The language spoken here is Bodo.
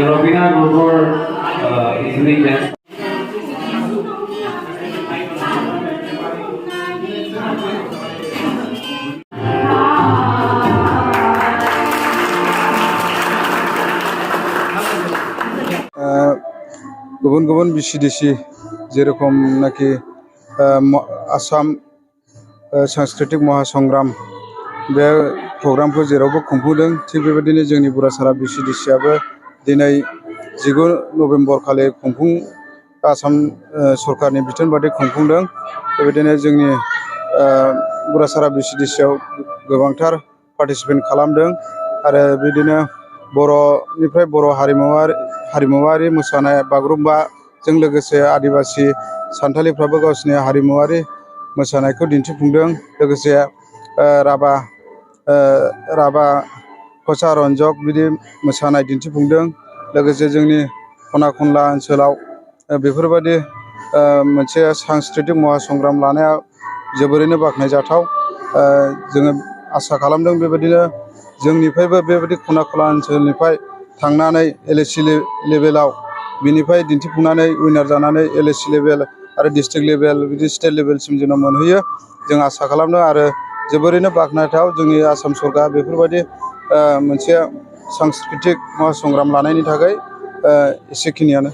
Robina Gogor easily dance. गुबुन बिसिडिसि जेरखम नाकि आसाम सांस्कृतिक महासंग्राम बे प्रग्रामखौ जेरावबो खुंफुंदों थिग बेबायदिनो जोंनि बुरासारा बिसिडिसिआबो दिनै 19 नभेम्बर खालि आसाम सरकारनि बिथोन बायदि खुंफुंदों बेबायदिनो जोंनि बुरासारा बिसिडिसिआव गोबांथार पार्टिसिपेट खालामदों आरो बिदिनो बर'निफ्राय बर' हारिमुवारि मोसानाय बागुरुम्बाजों लोगोसे आदिबासि सान्थालिफ्राबो गावसिनि हारिमुवारि मोसानायखौ दिन्थिफुंदों लोगोसे राभा कचा रन्जक बिदि मोसानाय दिन्थिफुंदों लोगोसे जोंनि खना खनला ओनसोलाव बेफोरबायदि मोनसे सांस्कृतिक महासंग्राम लानाया जोबोरैनो बाख्नायजाथाव जोङो आसा खालामदों बेबायदिनो जोंनिफ्रायबो बेबायदि खना खनला ओनसोलनिफ्राय थांनानै LAC लेभेलाव बिनिफ्राय दिन्थिफुंनानै उइनार जानानै LAC लेभेल आरो डिस्ट्रिक्ट लेभेल बिदि स्टेट लेभेलसिम जों मोनहैयो जों आसा खालामदों आरो जोबोरैनो बाख्नायथाव जोंनि आसाम सरकार बेफोरबायदि मोनसे सांस्कृतिक महासंग्राम लानायनि थाखाय एसेखिनियानो